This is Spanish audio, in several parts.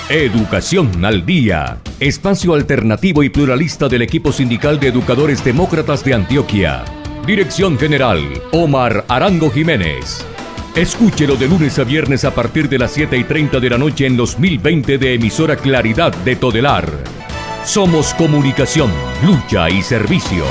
Educación al Día, espacio alternativo y pluralista del equipo sindical de educadores demócratas de Antioquia. Dirección General, Omar Arango Jiménez. Escúchelo de lunes a viernes a partir de las 7:30 de la noche en los 1020 de emisora Claridad de Todelar. Somos comunicación, lucha y servicio.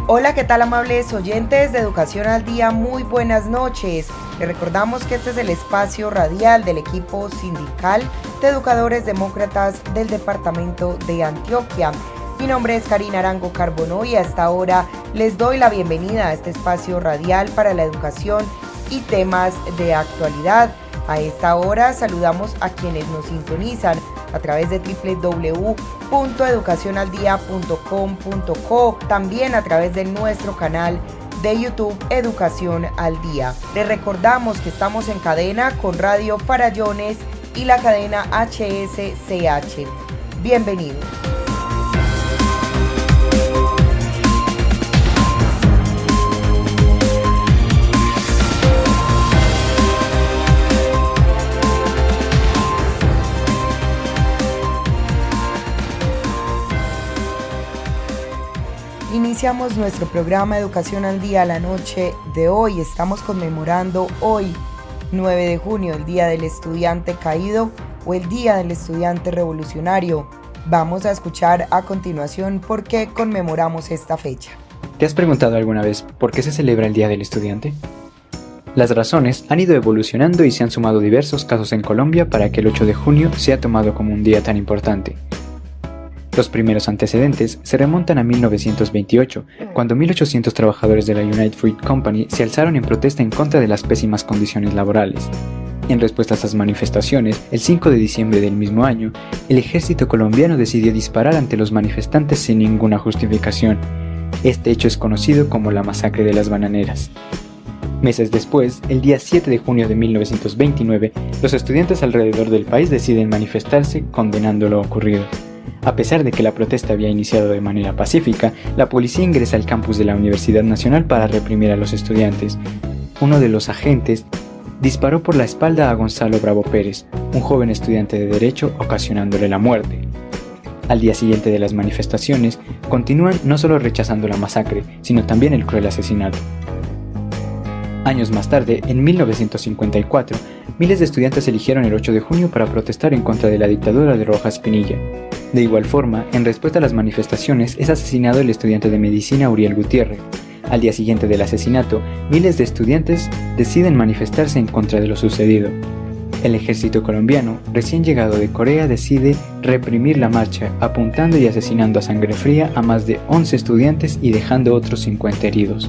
Hola, ¿qué tal, amables oyentes de Educación al Día? Muy buenas noches. Les recordamos que este es el espacio radial del equipo sindical de educadores demócratas del departamento de Antioquia. Mi nombre es Karina Arango Carbonó y hasta ahora les doy la bienvenida a este espacio radial para la educación y temas de actualidad. A esta hora saludamos a quienes nos sintonizan a través de www.educacionaldia.com.co, también a través de nuestro canal de YouTube Educación al Día. Les recordamos que estamos en cadena con Radio Farallones y la cadena HSCH. Bienvenidos. Iniciamos nuestro programa Educación al Día la noche de hoy. Estamos conmemorando hoy, 9 de junio, el Día del Estudiante Caído o el Día del Estudiante Revolucionario. Vamos a escuchar a continuación por qué conmemoramos esta fecha. ¿Te has preguntado alguna vez por qué se celebra el Día del Estudiante? Las razones han ido evolucionando y se han sumado diversos casos en Colombia para que el 8 de junio sea tomado como un día tan importante. Los primeros antecedentes se remontan a 1928, cuando 1.800 trabajadores de la United Fruit Company se alzaron en protesta en contra de las pésimas condiciones laborales. En respuesta a esas manifestaciones, el 5 de diciembre del mismo año, el ejército colombiano decidió disparar ante los manifestantes sin ninguna justificación. Este hecho es conocido como la Masacre de las Bananeras. Meses después, el día 7 de junio de 1929, los estudiantes alrededor del país deciden manifestarse condenando lo ocurrido. A pesar de que la protesta había iniciado de manera pacífica, la policía ingresa al campus de la Universidad Nacional para reprimir a los estudiantes. Uno de los agentes disparó por la espalda a Gonzalo Bravo Pérez, un joven estudiante de Derecho, ocasionándole la muerte. Al día siguiente de las manifestaciones, continúan no solo rechazando la masacre, sino también el cruel asesinato. Años más tarde, en 1954, miles de estudiantes eligieron el 8 de junio para protestar en contra de la dictadura de Rojas Pinilla. De igual forma, en respuesta a las manifestaciones, es asesinado el estudiante de medicina Uriel Gutiérrez. Al día siguiente del asesinato, miles de estudiantes deciden manifestarse en contra de lo sucedido. El ejército colombiano, recién llegado de Corea, decide reprimir la marcha, apuntando y asesinando a sangre fría a más de 11 estudiantes y dejando otros 50 heridos.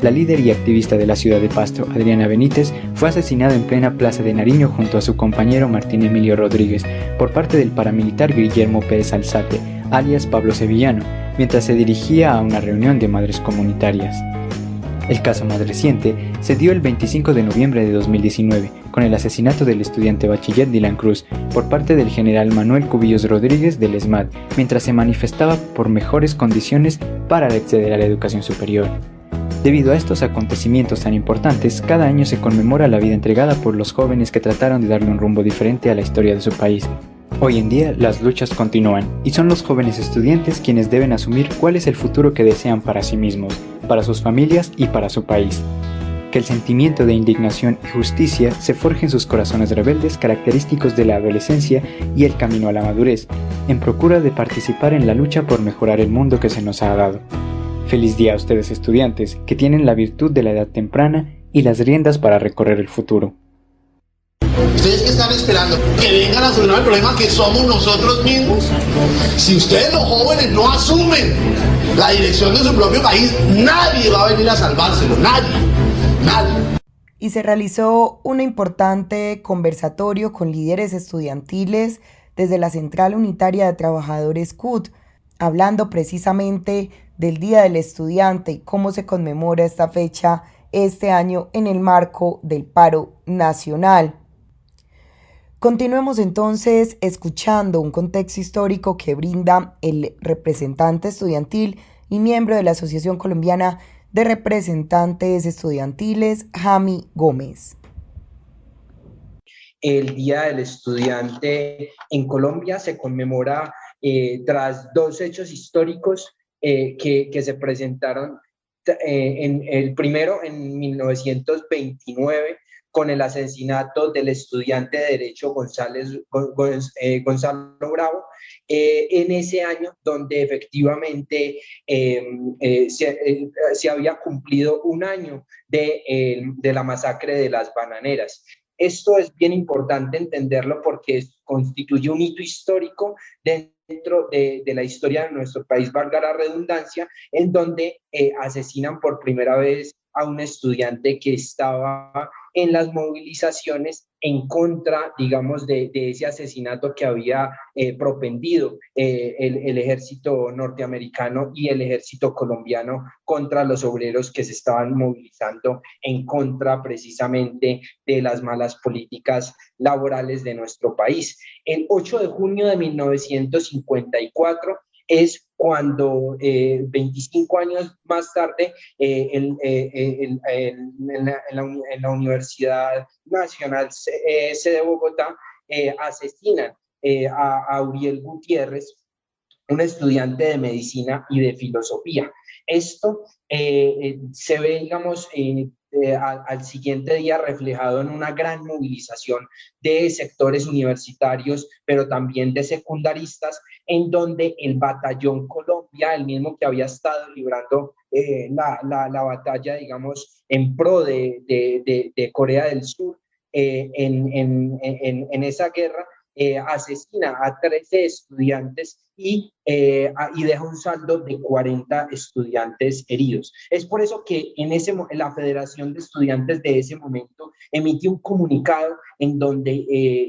La líder y activista de la ciudad de Pasto, Adriana Benítez, fue asesinada en plena Plaza de Nariño junto a su compañero Martín Emilio Rodríguez por parte del paramilitar Guillermo Pérez Alzate, alias Pablo Sevillano, mientras se dirigía a una reunión de madres comunitarias. El caso más reciente se dio el 25 de noviembre de 2019, con el asesinato del estudiante bachiller Dylan Cruz por parte del general Manuel Cubillos Rodríguez del ESMAD, mientras se manifestaba por mejores condiciones para acceder a la educación superior. Debido a estos acontecimientos tan importantes, cada año se conmemora la vida entregada por los jóvenes que trataron de darle un rumbo diferente a la historia de su país. Hoy en día, las luchas continúan, y son los jóvenes estudiantes quienes deben asumir cuál es el futuro que desean para sí mismos, para sus familias y para su país. Que el sentimiento de indignación y justicia se forje en sus corazones rebeldes, característicos de la adolescencia y el camino a la madurez, en procura de participar en la lucha por mejorar el mundo que se nos ha dado. Feliz día a ustedes, estudiantes, que tienen la virtud de la edad temprana y las riendas para recorrer el futuro. ¿Ustedes qué están esperando? ¿Que vengan a solucionar el problema que somos nosotros mismos? Si ustedes los jóvenes no asumen la dirección de su propio país, nadie va a venir a salvárselo, nadie. Y se realizó un importante conversatorio con líderes estudiantiles desde la Central Unitaria de Trabajadores CUT, hablando precisamente del Día del Estudiante y cómo se conmemora esta fecha este año en el marco del paro nacional. Continuemos entonces escuchando un contexto histórico que brinda el representante estudiantil y miembro de la Asociación Colombiana de Representantes Estudiantiles, Jami Gómez. El Día del Estudiante en Colombia se conmemora tras dos hechos históricos que se presentaron en el primero en 1929 con el asesinato del estudiante de Derecho Gonzalo Bravo, en ese año donde efectivamente se había cumplido un año de la masacre de las bananeras. Esto es bien importante entenderlo porque constituye un hito histórico dentro de la historia de nuestro país, valga la redundancia, en donde asesinan por primera vez a un estudiante que estaba en las movilizaciones en contra, digamos, de ese asesinato que había propendido el ejército norteamericano y el ejército colombiano contra los obreros que se estaban movilizando en contra precisamente de las malas políticas laborales de nuestro país. El 8 de junio de 1954 es cuando 25 años más tarde en la Universidad Nacional de Bogotá asesinan a Uriel Gutiérrez, un estudiante de medicina y de filosofía. Esto se ve, digamos, al siguiente día reflejado en una gran movilización de sectores universitarios, pero también de secundaristas, en donde el Batallón Colombia, el mismo que había estado librando la batalla, digamos, en pro de Corea del Sur en esa guerra, asesina a 13 estudiantes y deja un saldo de 40 estudiantes heridos. Es por eso que la Federación de Estudiantes de ese momento emite un comunicado en donde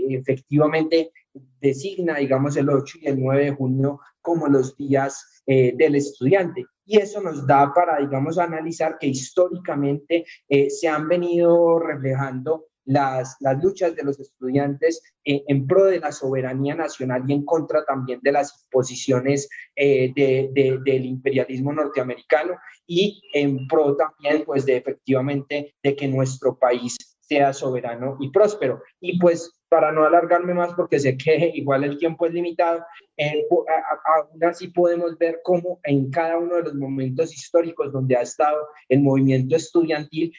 efectivamente designa, digamos, el 8 y el 9 de junio como los días del estudiante. Y eso nos da para, digamos, analizar que históricamente se han venido reflejando las luchas de los estudiantes en pro de la soberanía nacional y en contra también de las imposiciones del imperialismo norteamericano y en pro también pues de efectivamente de que nuestro país sea soberano y próspero. Y pues para no alargarme más porque sé que igual el tiempo es limitado, aún así podemos ver cómo en cada uno de los momentos históricos donde ha estado el movimiento estudiantil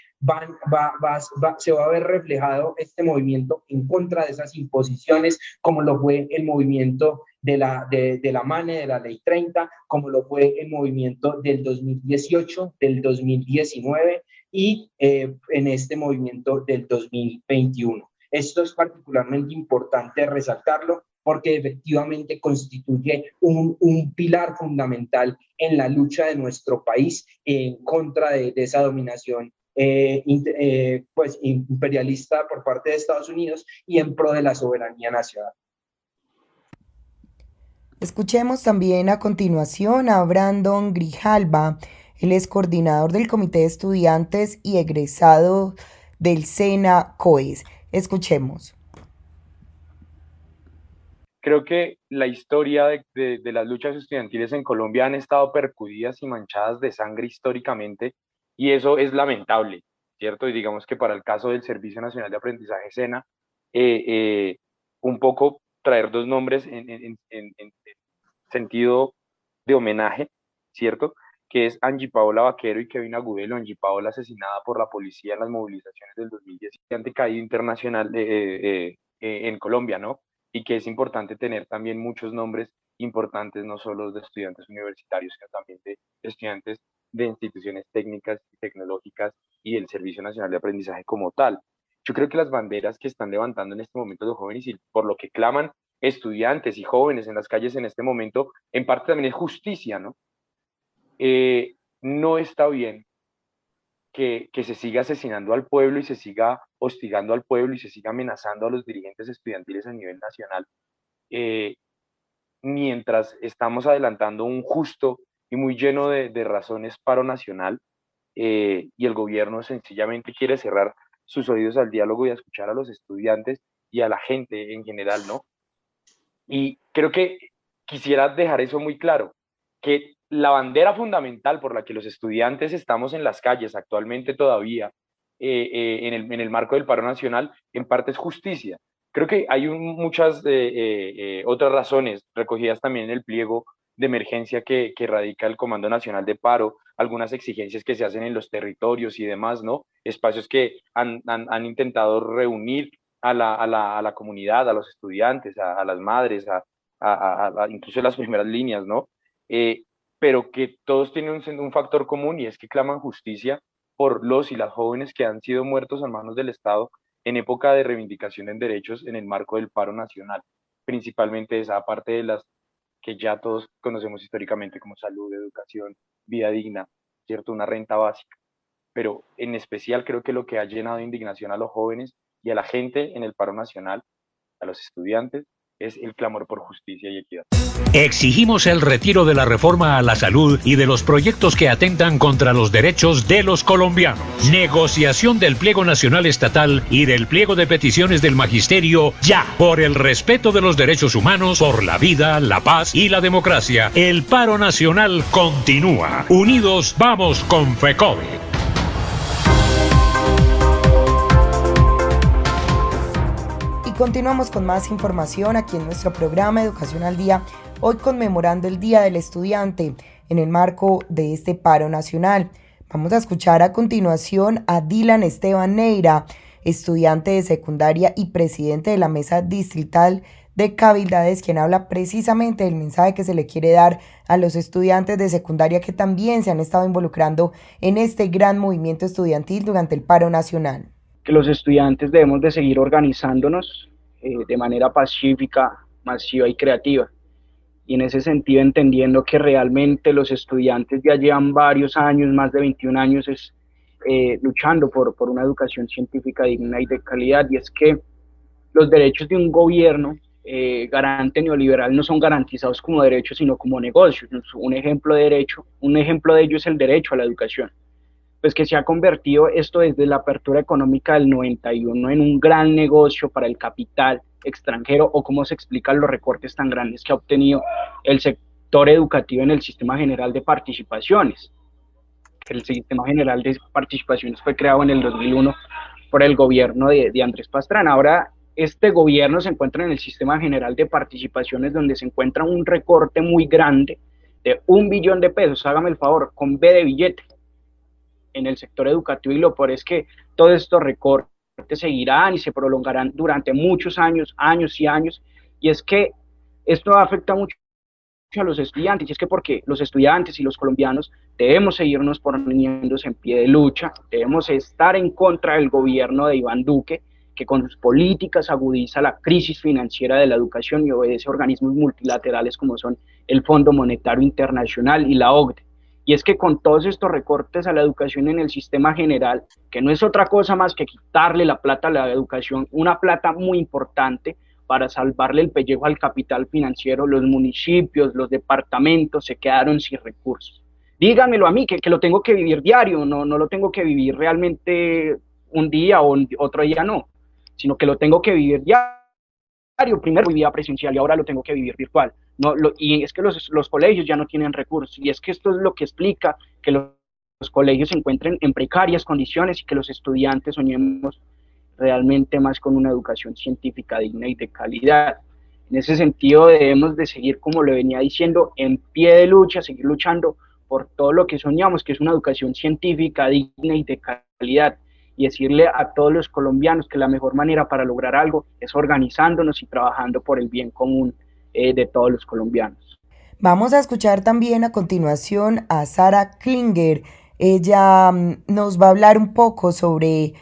se va a ver reflejado este movimiento en contra de esas imposiciones, como lo fue el movimiento de la MANE, de la Ley 30, como lo fue el movimiento del 2018, del 2019 y en este movimiento del 2021. Esto es particularmente importante resaltarlo porque efectivamente constituye un pilar fundamental en la lucha de nuestro país en contra de esa dominación pues imperialista por parte de Estados Unidos y en pro de la soberanía nacional. Escuchemos también a continuación a Brandon Grijalva, él es coordinador del Comité de Estudiantes y egresado del SENA COES. Escuchemos. Creo que la historia de las luchas estudiantiles en Colombia han estado percudidas y manchadas de sangre históricamente, y eso es lamentable, ¿cierto? Y digamos que para el caso del Servicio Nacional de Aprendizaje SENA, un poco traer dos nombres en sentido de homenaje, ¿cierto? Que es Angie Paola Vaquero y Kevin Agudelo. Angie Paola asesinada por la policía en las movilizaciones del 2010, caído internacional en Colombia, ¿no? Y que es importante tener también muchos nombres importantes, no solo de estudiantes universitarios, sino también de estudiantes de instituciones técnicas y tecnológicas y del Servicio Nacional de Aprendizaje como tal. Yo creo que las banderas que están levantando en este momento los jóvenes y por lo que claman estudiantes y jóvenes en las calles en este momento, en parte también es justicia, ¿no? No está bien que se siga asesinando al pueblo y se siga hostigando al pueblo y se siga amenazando a los dirigentes estudiantiles a nivel nacional, mientras estamos adelantando un justo y muy lleno de razones paro nacional, y el gobierno sencillamente quiere cerrar sus oídos al diálogo y a escuchar a los estudiantes y a la gente en general, ¿no? Y creo que quisiera dejar eso muy claro, que la bandera fundamental por la que los estudiantes estamos en las calles actualmente todavía, en el marco del paro nacional, en parte es justicia. Creo que hay muchas otras razones recogidas también en el pliego de emergencia que radica el Comando Nacional de Paro, algunas exigencias que se hacen en los territorios y demás, ¿no? Espacios que han intentado reunir a la comunidad, a los estudiantes, a las madres, incluso las primeras líneas, ¿no? Pero que todos tienen un factor común y es que claman justicia por los y las jóvenes que han sido muertos a manos del Estado en época de reivindicación en derechos en el marco del paro nacional, principalmente esa parte de las que ya todos conocemos históricamente como salud, educación, vida digna, ¿cierto? Una renta básica. Pero en especial creo que lo que ha llenado de indignación a los jóvenes y a la gente en el paro nacional, a los estudiantes, es el clamor por justicia y equidad. Exigimos el retiro de la reforma a la salud y de los proyectos que atentan contra los derechos de los colombianos. Negociación del pliego nacional estatal y del pliego de peticiones del magisterio ya. Por el respeto de los derechos humanos, por la vida, la paz y la democracia, el paro nacional continúa. Unidos vamos con FECODE. Continuamos con más información aquí en nuestro programa Educación al Día, hoy conmemorando el Día del Estudiante en el marco de este paro nacional. Vamos a escuchar a continuación a Dylan Esteban Neira, estudiante de secundaria y presidente de la Mesa Distrital de Cabildades, quien habla precisamente del mensaje que se le quiere dar a los estudiantes de secundaria que también se han estado involucrando en este gran movimiento estudiantil durante el paro nacional. Que los estudiantes debemos de seguir organizándonos de manera pacífica, masiva y creativa. Y en ese sentido entendiendo que realmente los estudiantes ya llevan varios años, más de 21 años, luchando por una educación científica digna y de calidad. Y es que los derechos de un gobierno garante neoliberal no son garantizados como derechos, sino como negocios. Un ejemplo de ello es el derecho a la educación. Pues que se ha convertido esto desde la apertura económica del 91 en un gran negocio para el capital extranjero, o cómo se explican los recortes tan grandes que ha obtenido el sector educativo en el Sistema General de Participaciones. El Sistema General de Participaciones fue creado en el 2001 por el gobierno de Andrés Pastrana. Ahora este gobierno se encuentra en el Sistema General de Participaciones, donde se encuentra un recorte muy grande de 1 billón de pesos, hágame el favor, con B de billete, en el sector educativo, y lo peor es que todos estos recortes seguirán y se prolongarán durante muchos años, años y años, y es que esto afecta mucho a los estudiantes, y es que porque los estudiantes y los colombianos debemos seguirnos poniéndose en pie de lucha, debemos estar en contra del gobierno de Iván Duque, que con sus políticas agudiza la crisis financiera de la educación y obedece a organismos multilaterales como son el Fondo Monetario Internacional y la OCDE. Y es que con todos estos recortes a la educación en el sistema general, que no es otra cosa más que quitarle la plata a la educación, una plata muy importante para salvarle el pellejo al capital financiero, los municipios, los departamentos se quedaron sin recursos. Díganmelo a mí, que lo tengo que vivir diario, no lo tengo que vivir realmente un día o otro día no, sino que lo tengo que vivir diario. Primero vivía presencial y ahora lo tengo que vivir virtual. Y es que los colegios ya no tienen recursos, y es que esto es lo que explica que los colegios se encuentren en precarias condiciones y que los estudiantes soñemos realmente más con una educación científica digna y de calidad. En ese sentido debemos de seguir, como lo venía diciendo, en pie de lucha, seguir luchando por todo lo que soñamos, que es una educación científica digna y de calidad, y decirle a todos los colombianos que la mejor manera para lograr algo es organizándonos y trabajando por el bien común de todos los colombianos. Vamos a escuchar también a continuación a Sara Klinger. Ella nos va a hablar un poco sobre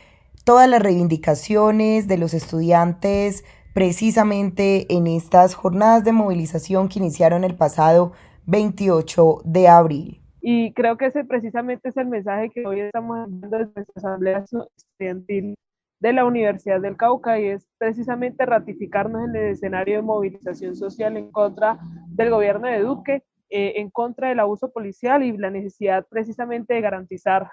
todas las reivindicaciones de los estudiantes precisamente en estas jornadas de movilización que iniciaron el pasado 28 de abril. Y creo que ese precisamente es el mensaje que hoy estamos enviando desde nuestra Asamblea Estudiantil de la Universidad del Cauca, y es precisamente ratificarnos en el escenario de movilización social en contra del gobierno de Duque, en contra del abuso policial y la necesidad precisamente de garantizar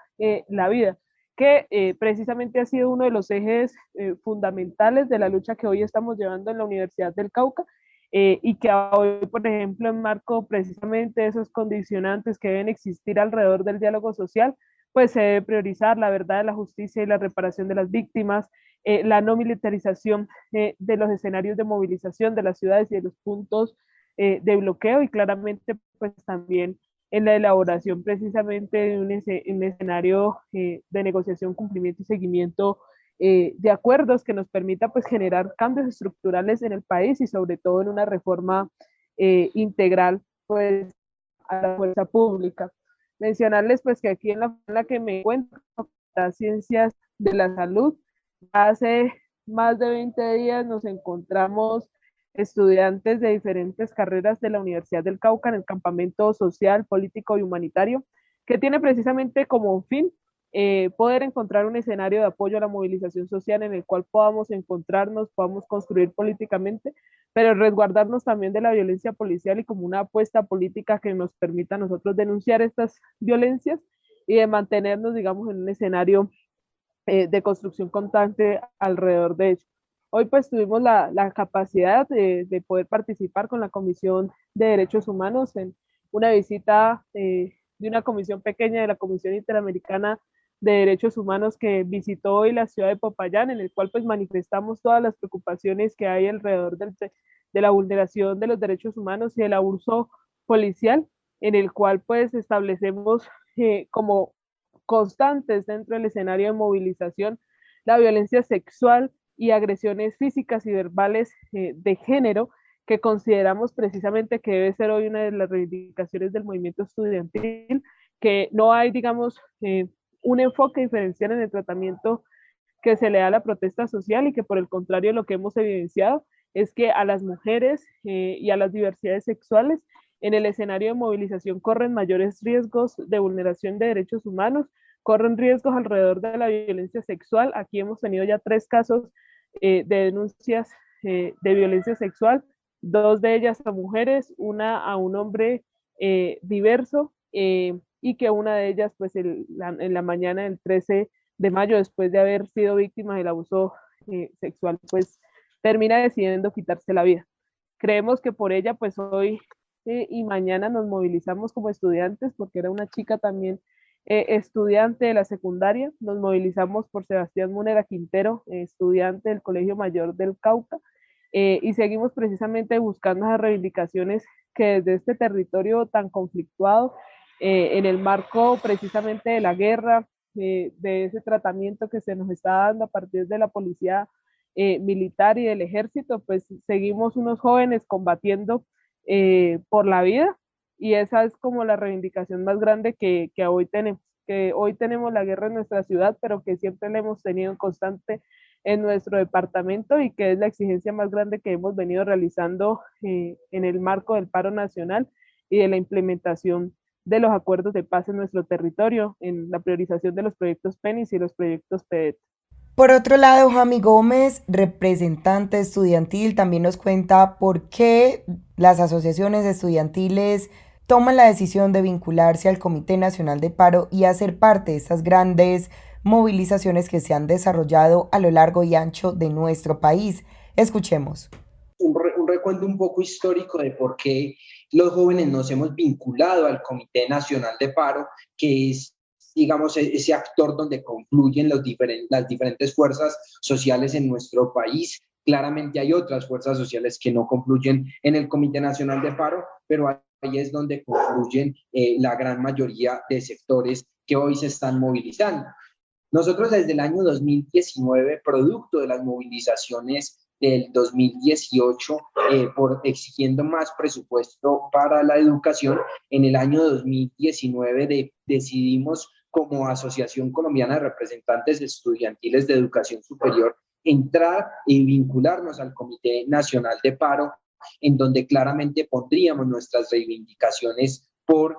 la vida. que precisamente ha sido uno de los ejes fundamentales de la lucha que hoy estamos llevando en la Universidad del Cauca, y que hoy, por ejemplo, enmarco precisamente esos condicionantes que deben existir alrededor del diálogo social, pues se debe priorizar la verdad, la justicia y la reparación de las víctimas, la no militarización de los escenarios de movilización de las ciudades y de los puntos de bloqueo, y claramente pues también en la elaboración precisamente de un escenario de negociación, cumplimiento y seguimiento de acuerdos que nos permita pues generar cambios estructurales en el país y sobre todo en una reforma integral pues a la fuerza pública. Mencionarles pues que aquí en la que me encuentro, las ciencias de la salud, hace más de 20 días nos encontramos estudiantes de diferentes carreras de la Universidad del Cauca en el campamento social, político y humanitario, que tiene precisamente como fin poder encontrar un escenario de apoyo a la movilización social en el cual podamos encontrarnos, podamos construir políticamente, pero resguardarnos también de la violencia policial y como una apuesta política que nos permita a nosotros denunciar estas violencias y de mantenernos, digamos, en un escenario de construcción constante alrededor de ello. Hoy pues tuvimos la capacidad de poder participar con la Comisión de Derechos Humanos en una visita de una comisión pequeña de la Comisión Interamericana de Derechos Humanos que visitó hoy la ciudad de Popayán, en el cual pues manifestamos todas las preocupaciones que hay alrededor de la vulneración de los derechos humanos y del abuso policial, en el cual pues establecemos como constantes dentro del escenario de movilización la violencia sexual y agresiones físicas y verbales de género, que consideramos precisamente que debe ser hoy una de las reivindicaciones del movimiento estudiantil, que no hay, digamos, un enfoque diferencial en el tratamiento que se le da a la protesta social y que por el contrario lo que hemos evidenciado es que a las mujeres y a las diversidades sexuales en el escenario de movilización corren mayores riesgos de vulneración de derechos humanos, corren riesgos alrededor de la violencia sexual. Aquí hemos tenido ya 3 casos de denuncias de violencia sexual, 2 de ellas a mujeres, una a un hombre diverso, y que una de ellas pues en la mañana del 13 de mayo, después de haber sido víctima del abuso sexual, pues termina decidiendo quitarse la vida. Creemos que por ella pues hoy y mañana nos movilizamos como estudiantes, porque era una chica también estudiante de la secundaria. Nos movilizamos por Sebastián Munera Quintero, estudiante del Colegio Mayor del Cauca, y seguimos precisamente buscando las reivindicaciones que desde este territorio tan conflictuado, en el marco precisamente de la guerra, de ese tratamiento que se nos está dando a partir de la policía militar y del ejército, pues seguimos unos jóvenes combatiendo por la vida, y esa es como la reivindicación más grande que hoy tenemos, que hoy tenemos la guerra en nuestra ciudad, pero que siempre la hemos tenido constante en nuestro departamento, y que es la exigencia más grande que hemos venido realizando en el marco del paro nacional y de la implementación de los acuerdos de paz en nuestro territorio, en la priorización de los proyectos PENIS y los proyectos PEDET. Por otro lado, Jami Gómez, representante estudiantil, también nos cuenta por qué las asociaciones estudiantiles toman la decisión de vincularse al Comité Nacional de Paro y hacer parte de estas grandes movilizaciones que se han desarrollado a lo largo y ancho de nuestro país. Escuchemos. Un recuento un poco histórico de por qué los jóvenes nos hemos vinculado al Comité Nacional de Paro, que es, digamos, ese actor donde confluyen las diferentes fuerzas sociales en nuestro país. Claramente hay otras fuerzas sociales que no confluyen en el Comité Nacional de Paro, pero ahí es donde confluyen la gran mayoría de sectores que hoy se están movilizando. Nosotros desde el año 2019, producto de las movilizaciones del 2018, por exigiendo más presupuesto para la educación, en el año 2019 decidimos como Asociación Colombiana de Representantes Estudiantiles de Educación Superior entrar y vincularnos al Comité Nacional de Paro, en donde claramente pondríamos nuestras reivindicaciones por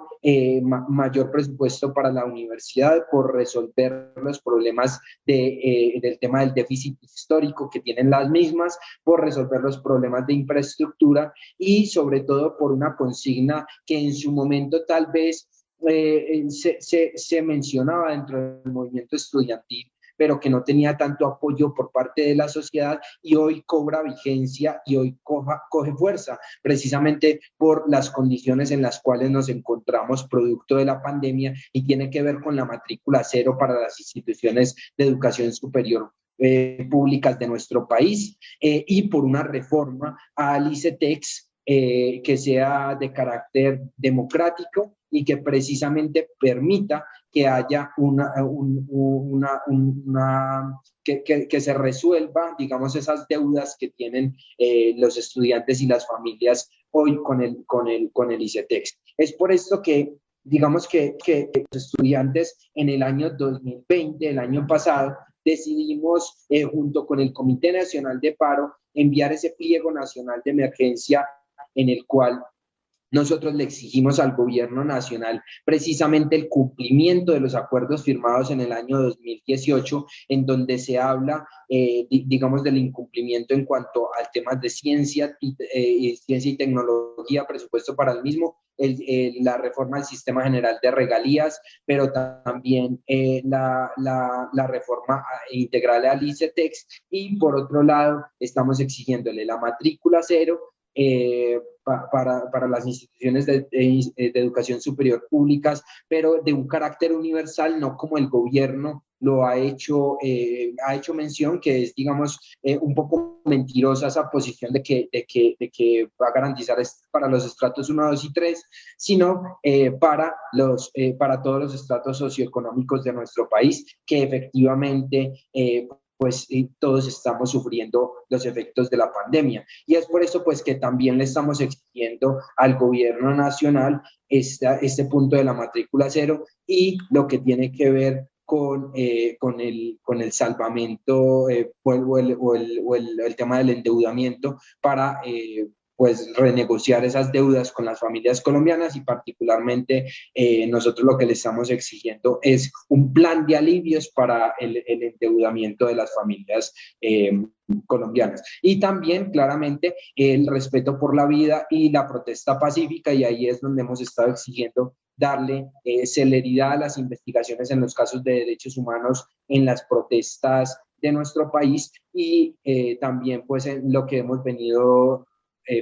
mayor presupuesto para la universidad, por resolver los problemas del tema del déficit histórico que tienen las mismas, por resolver los problemas de infraestructura y sobre todo por una consigna que en su momento tal vez se mencionaba dentro del movimiento estudiantil, pero que no tenía tanto apoyo por parte de la sociedad y hoy cobra vigencia y hoy coge fuerza, precisamente por las condiciones en las cuales nos encontramos producto de la pandemia y tiene que ver con la matrícula cero para las instituciones de educación superior públicas de nuestro país y por una reforma al ICETEX que sea de carácter democrático y que precisamente permita que haya que se resuelva, digamos, esas deudas que tienen los estudiantes y las familias hoy con el ICETEX. Es por esto que digamos que los estudiantes en el año 2020, el año pasado, decidimos, junto con el Comité Nacional de Paro, enviar ese pliego nacional de emergencia en el cual nosotros le exigimos al gobierno nacional precisamente el cumplimiento de los acuerdos firmados en el año 2018, en donde se habla, digamos, del incumplimiento en cuanto al tema de ciencia y tecnología, presupuesto para el mismo, la reforma al sistema general de regalías, pero también la reforma integral al ICETEX, y por otro lado estamos exigiéndole la matrícula cero para las instituciones de educación superior públicas, pero de un carácter universal, no como el gobierno lo ha hecho mención, que es, digamos, un poco mentirosa esa posición de que va a garantizar para los estratos 1, 2 y 3, sino para todos los estratos socioeconómicos de nuestro país, que efectivamente pues todos estamos sufriendo los efectos de la pandemia. Y es por eso pues que también le estamos exigiendo al gobierno nacional este punto de la matrícula cero y lo que tiene que ver con el salvamento o el tema del endeudamiento para pues renegociar esas deudas con las familias colombianas y particularmente nosotros lo que le estamos exigiendo es un plan de alivios para el endeudamiento de las familias colombianas. Y también claramente el respeto por la vida y la protesta pacífica, y ahí es donde hemos estado exigiendo darle celeridad a las investigaciones en los casos de derechos humanos en las protestas de nuestro país y también pues en lo que hemos venido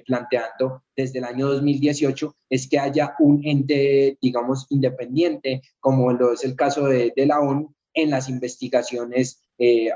planteando desde el año 2018 es que haya un ente, digamos, independiente, como lo es el caso de la ONU, en las investigaciones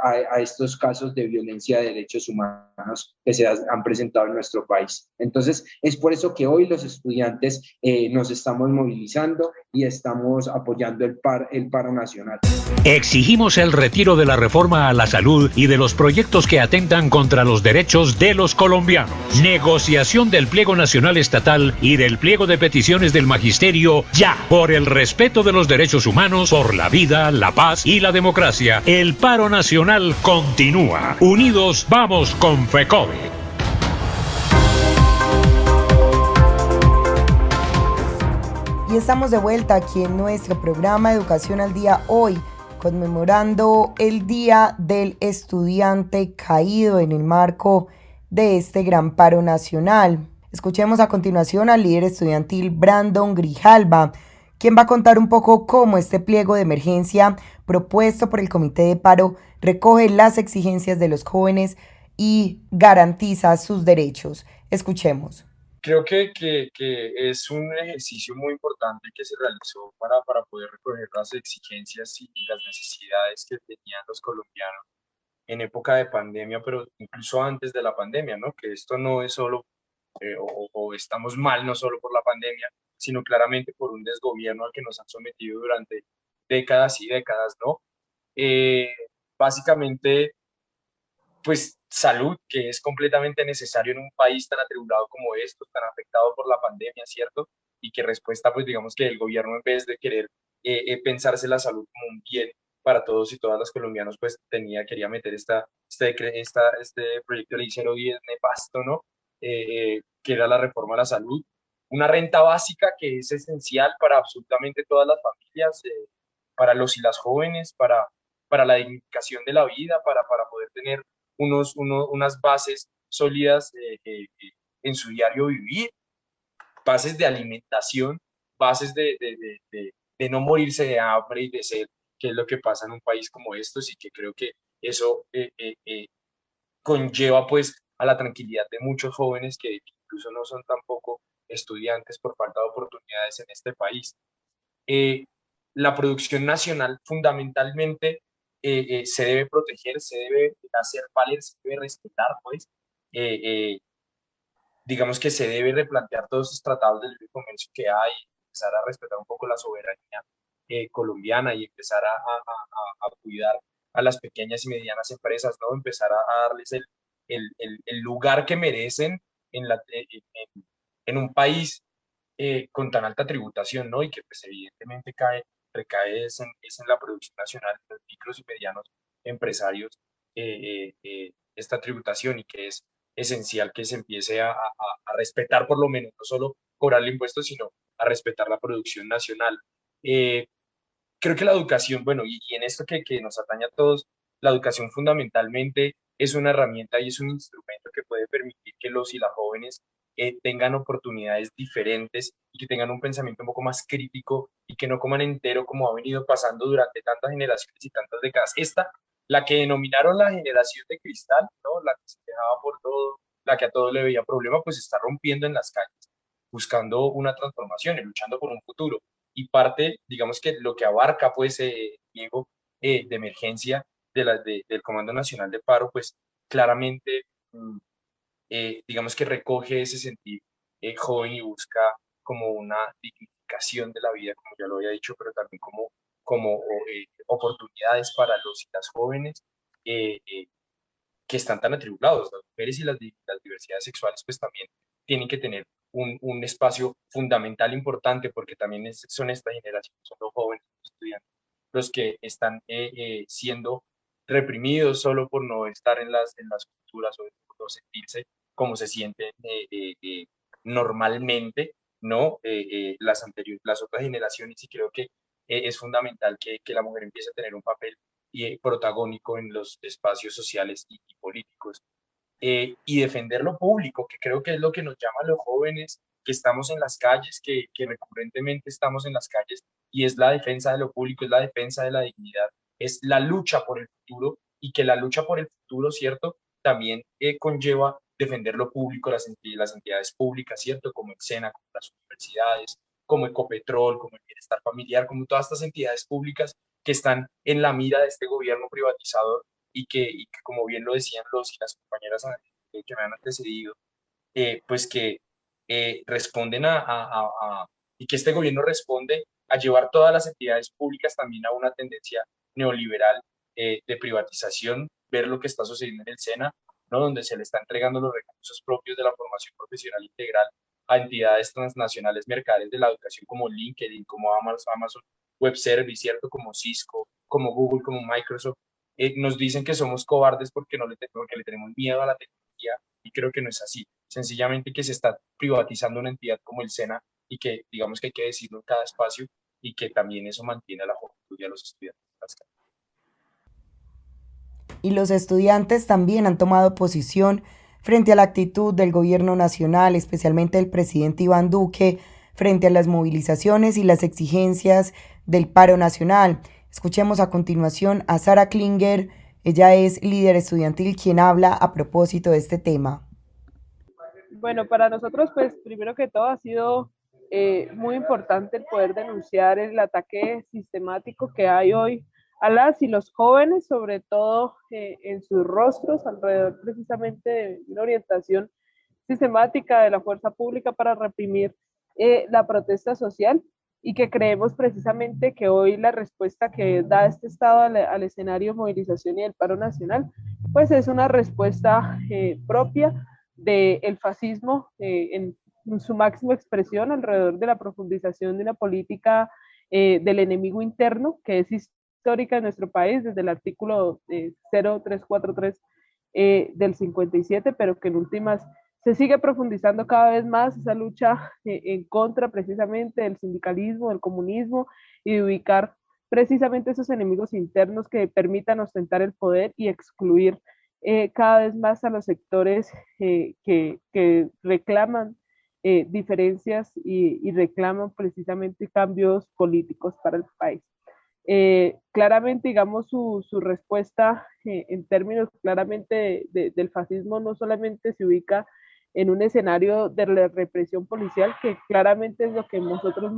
a estos casos de violencia de derechos humanos que se han presentado en nuestro país. Entonces, es por eso que hoy los estudiantes nos estamos movilizando y estamos apoyando el paro nacional. Exigimos el retiro de la reforma a la salud y de los proyectos que atentan contra los derechos de los colombianos. Negociación del pliego nacional estatal y del pliego de peticiones del magisterio ya. Por el respeto de los derechos humanos, por la vida, la paz y la democracia, el paro nacional continúa. Unidos vamos con FECODE. Y estamos de vuelta aquí en nuestro programa Educación al Día, hoy conmemorando el Día del Estudiante Caído en el marco de este gran paro nacional. Escuchemos a continuación al líder estudiantil Brandon Grijalva, quien va a contar un poco cómo este pliego de emergencia propuesto por el Comité de Paro recoge las exigencias de los jóvenes y garantiza sus derechos. Escuchemos. Creo que es un ejercicio muy importante que se realizó para poder recoger las exigencias y las necesidades que tenían los colombianos en época de pandemia, pero incluso antes de la pandemia, ¿no? Que esto no es solo, o estamos mal no solo por la pandemia, sino claramente por un desgobierno al que nos han sometido durante décadas y décadas, ¿no? Básicamente, pues salud, que es completamente necesario en un país tan atribulado como estos, tan afectado por la pandemia, ¿cierto? Y que respuesta, pues digamos que el gobierno, en vez de querer pensarse la salud como un bien para todos y todas los colombianos, pues quería meter este proyecto de ley 010 nefasto, ¿no? Que era la reforma a la salud, una renta básica que es esencial para absolutamente todas las familias, para los y las jóvenes, para la dignificación de la vida, para poder tener unas bases sólidas en su diario vivir, bases de alimentación bases de no morirse de hambre y de sed, que es lo que pasa en un país como estos, y que creo que eso conlleva pues a la tranquilidad de muchos jóvenes que incluso no son tampoco estudiantes por falta de oportunidades en este país. Eh, la producción nacional fundamentalmente se debe proteger, se debe hacer valer, se debe respetar, pues. Eh, eh, digamos que se debe replantear todos esos tratados de libre comercio que hay, empezar a respetar un poco la soberanía colombiana y empezar a cuidar a las pequeñas y medianas empresas, ¿no? Empezar a darles el lugar que merecen en, en un país con tan alta tributación, ¿no? Y que pues evidentemente recae es en la producción nacional, de los micros y medianos empresarios, esta tributación, y que es esencial que se empiece a respetar por lo menos, no solo cobrarle impuestos, sino a respetar la producción nacional. Eh, Creo que la educación, bueno, y en esto que nos atañe a todos, la educación fundamentalmente es una herramienta y es un instrumento que puede permitir que los y las jóvenes tengan oportunidades diferentes y que tengan un pensamiento un poco más crítico y que no coman entero como ha venido pasando durante tantas generaciones y tantas décadas. Esta, la que denominaron la generación de cristal, ¿no? La que se quejaba por todo, la que a todo le veía problema, pues está rompiendo en las calles, buscando una transformación y luchando por un futuro. Y parte, digamos que lo que abarca, pues, Diego, de emergencia del Comando Nacional de Paro, pues claramente, digamos que recoge ese sentir joven y busca como una dignificación de la vida, como ya lo había dicho, pero también como oportunidades para los y las jóvenes que están tan atribulados. Las mujeres y las diversidades sexuales pues también tienen que tener un espacio fundamental importante, porque también son esta generación, son los jóvenes, los estudiantes, los que están siendo reprimidos solo por no estar en las culturas o por no sentirse como se sienten normalmente, ¿no? Las otras generaciones, y creo que es fundamental que la mujer empiece a tener un papel protagónico en los espacios sociales y políticos, y defender lo público, que creo que es lo que nos llama a los jóvenes que estamos en las calles, que recurrentemente estamos en las calles, y es la defensa de lo público, es la defensa de la dignidad, es la lucha por el futuro, y que la lucha por el futuro, ¿cierto? También conlleva defender lo público, las entidades públicas, ¿cierto? Como el SENA, como las universidades, como Ecopetrol, como el Bienestar Familiar, como todas estas entidades públicas que están en la mira de este gobierno privatizador, y que como bien lo decían los y las compañeras que me han antecedido, pues que responden y que este gobierno responde a llevar todas las entidades públicas también a una tendencia neoliberal de privatización, ver lo que está sucediendo en el SENA, ¿no? Donde se le está entregando los recursos propios de la formación profesional integral a entidades transnacionales mercaderes de la educación como LinkedIn, como Amazon Web Service, ¿cierto? Como Cisco, como Google, como Microsoft. Nos dicen que somos cobardes porque le tenemos miedo a la tecnología, y creo que no es así. Sencillamente que se está privatizando una entidad como el SENA, y que digamos que hay que decirlo en cada espacio, y que también eso mantiene a la juventud y a los estudiantes. Y los estudiantes también han tomado posición frente a la actitud del gobierno nacional, especialmente del presidente Iván Duque, frente a las movilizaciones y las exigencias del paro nacional. Escuchemos a continuación a Sara Klinger, ella es líder estudiantil, quien habla a propósito de este tema. Bueno, para nosotros, pues primero que todo ha sido muy importante el poder denunciar el ataque sistemático que hay hoy a las y los jóvenes, sobre todo en sus rostros, alrededor precisamente de una orientación sistemática de la fuerza pública para reprimir la protesta social, y que creemos precisamente que hoy la respuesta que da este Estado al escenario de movilización y del paro nacional, pues es una respuesta propia del fascismo en su máxima expresión, alrededor de la profundización de una política del enemigo interno, que es histórica en nuestro país desde el artículo 0343 del 57, pero que en últimas se sigue profundizando cada vez más esa lucha en contra precisamente del sindicalismo, del comunismo, y de ubicar precisamente esos enemigos internos que permitan ostentar el poder y excluir cada vez más a los sectores que reclaman diferencias y reclaman precisamente cambios políticos para el país. Claramente, digamos, su respuesta en términos claramente del fascismo no solamente se ubica en un escenario de la represión policial, que claramente es lo que nosotros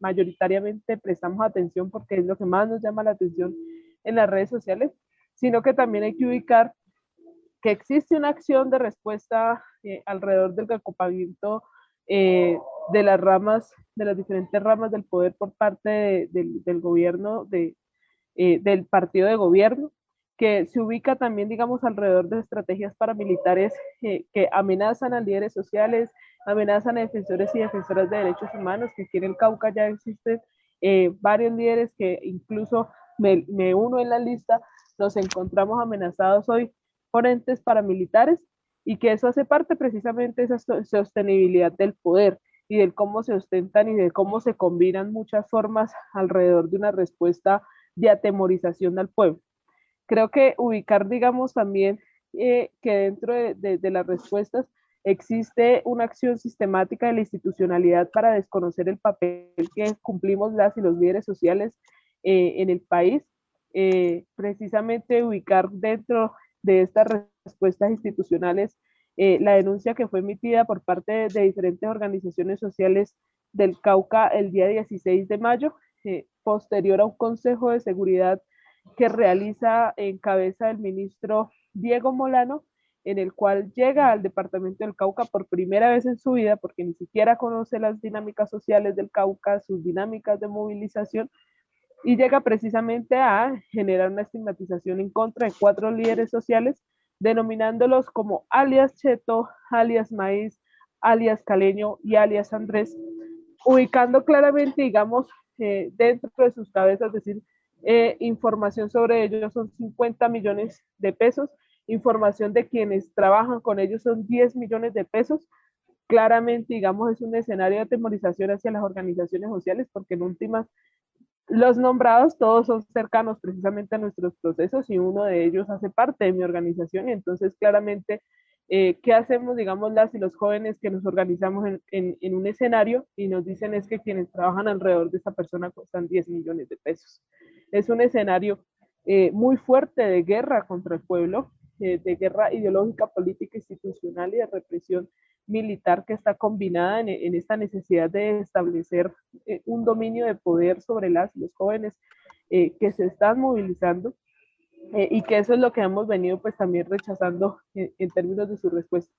mayoritariamente prestamos atención porque es lo que más nos llama la atención en las redes sociales, sino que también hay que ubicar que existe una acción de respuesta alrededor del agrupamiento de las ramas, de las diferentes ramas del poder por parte del gobierno, del partido de gobierno, que se ubica también, digamos, alrededor de estrategias paramilitares que amenazan a líderes sociales, amenazan a defensores y defensoras de derechos humanos, que aquí en el Cauca ya existen varios líderes que incluso me uno en la lista, nos encontramos amenazados hoy por entes paramilitares y que eso hace parte precisamente de esa sostenibilidad del poder y del cómo se ostentan y de cómo se combinan muchas formas alrededor de una respuesta de atemorización al pueblo. Creo que ubicar, digamos, también que dentro de las respuestas existe una acción sistemática de la institucionalidad para desconocer el papel que cumplimos las y los líderes sociales en el país. Precisamente ubicar dentro de estas respuestas institucionales la denuncia que fue emitida por parte de diferentes organizaciones sociales del Cauca el día 16 de mayo, posterior a un Consejo de Seguridad que realiza en cabeza del ministro Diego Molano, en el cual llega al departamento del Cauca por primera vez en su vida, porque ni siquiera conoce las dinámicas sociales del Cauca, sus dinámicas de movilización, y llega precisamente a generar una estigmatización en contra de 4 líderes sociales, denominándolos como alias Cheto, alias Maíz, alias Caleño y alias Andrés, ubicando claramente, digamos, dentro de sus cabezas, es decir, información sobre ellos son 50 millones de pesos, información de quienes trabajan con ellos son 10 millones de pesos. Claramente, digamos, es un escenario de atemorización hacia las organizaciones sociales, porque en últimas los nombrados todos son cercanos precisamente a nuestros procesos y uno de ellos hace parte de mi organización y entonces claramente ¿qué hacemos, digamos, las y los jóvenes que nos organizamos en un escenario y nos dicen es que quienes trabajan alrededor de esta persona cuestan 10 millones de pesos? Es un escenario muy fuerte de guerra contra el pueblo, de guerra ideológica, política, institucional y de represión militar que está combinada en esta necesidad de establecer un dominio de poder sobre las y los jóvenes que se están movilizando y que eso es lo que hemos venido pues también rechazando en términos de su respuesta.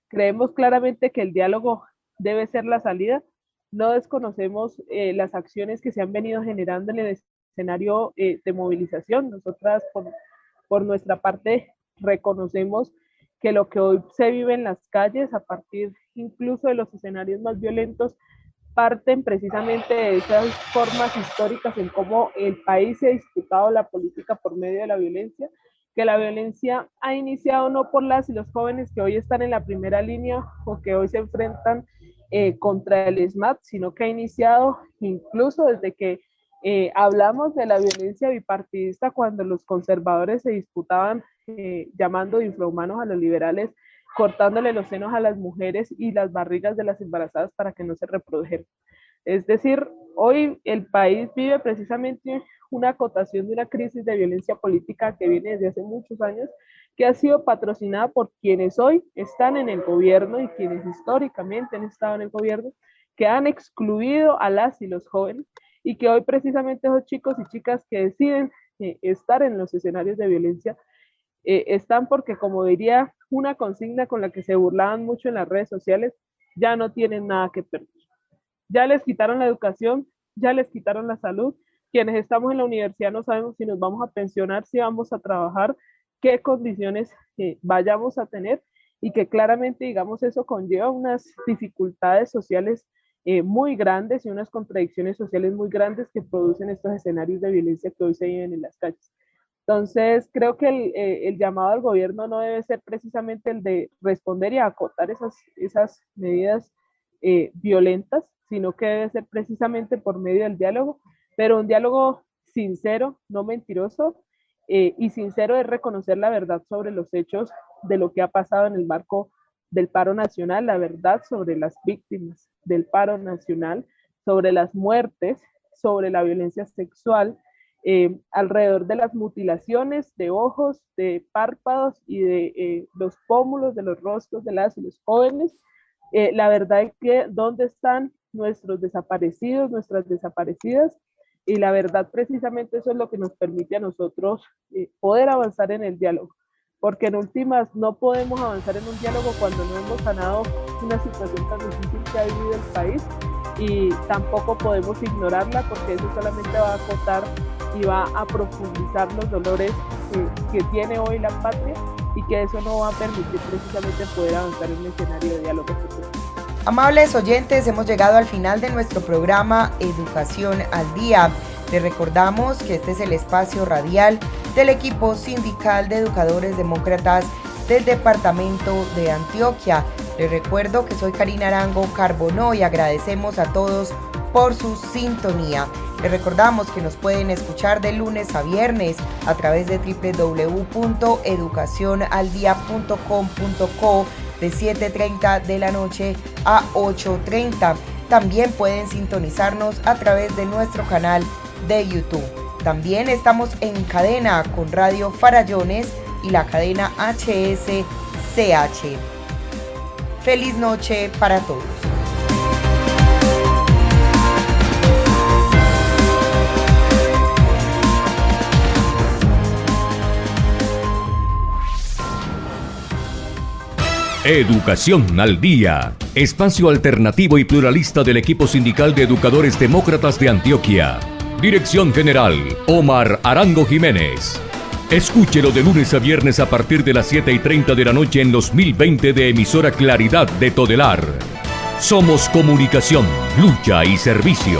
Creemos claramente que el diálogo debe ser la salida, no desconocemos las acciones que se han venido generando en el escenario de movilización. Nosotras por nuestra parte reconocemos que lo que hoy se vive en las calles, a partir incluso de los escenarios más violentos, parten precisamente de esas formas históricas en cómo el país se ha disputado la política por medio de la violencia, que la violencia ha iniciado no por las y los jóvenes que hoy están en la primera línea o que hoy se enfrentan contra el SMAT, sino que ha iniciado incluso desde que hablamos de la violencia bipartidista cuando los conservadores se disputaban llamando de infrahumanos a los liberales, cortándole los senos a las mujeres y las barrigas de las embarazadas para que no se reprodujeran. Es decir, hoy el país vive precisamente una acotación de una crisis de violencia política que viene desde hace muchos años, que ha sido patrocinada por quienes hoy están en el gobierno y quienes históricamente han estado en el gobierno, que han excluido a las y los jóvenes y que hoy precisamente esos chicos y chicas que deciden estar en los escenarios de violencia están porque, como diría una consigna con la que se burlaban mucho en las redes sociales, ya no tienen nada que perder. Ya les quitaron la educación, ya les quitaron la salud. Quienes estamos en la universidad no sabemos si nos vamos a pensionar, si vamos a trabajar, qué condiciones vayamos a tener y que claramente, digamos, eso conlleva unas dificultades sociales muy grandes y unas contradicciones sociales muy grandes que producen estos escenarios de violencia que hoy se viven en las calles. Entonces, creo que el llamado al gobierno no debe ser precisamente el de responder y acotar esas medidas violentas, sino que debe ser precisamente por medio del diálogo, pero un diálogo sincero, no mentiroso, y sincero de reconocer la verdad sobre los hechos de lo que ha pasado en el marco del paro nacional, la verdad sobre las víctimas del paro nacional, sobre las muertes, sobre la violencia sexual, alrededor de las mutilaciones de ojos, de párpados y de los pómulos de los rostros de las y los jóvenes. La verdad es que dónde están nuestros desaparecidos, nuestras desaparecidas, y la verdad precisamente eso es lo que nos permite a nosotros poder avanzar en el diálogo, porque en últimas no podemos avanzar en un diálogo cuando no hemos sanado una situación tan difícil que ha vivido el país, y tampoco podemos ignorarla porque eso solamente va a acotar y va a profundizar los dolores que tiene hoy la patria, y que eso no va a permitir precisamente poder avanzar en un escenario de diálogo futuro. Amables oyentes, hemos llegado al final de nuestro programa Educación al Día. Les recordamos que este es el espacio radial del equipo sindical de educadores demócratas del departamento de Antioquia. Les recuerdo que soy Karina Arango Carbonó y agradecemos a todos por su sintonía. Les recordamos que nos pueden escuchar de lunes a viernes a través de www.educacionaldia.com.co de 7:30 de la noche a 8:30. También pueden sintonizarnos a través de nuestro canal de YouTube. También estamos en cadena con Radio Farallones y la cadena HSCH. Feliz noche para todos. Educación al Día, espacio alternativo y pluralista del equipo sindical de educadores demócratas de Antioquia. Dirección General, Omar Arango Jiménez. Escúchelo de lunes a viernes a partir de las 7:30 de la noche en los 1020 de emisora Claridad de Todelar. Somos comunicación, lucha y servicio.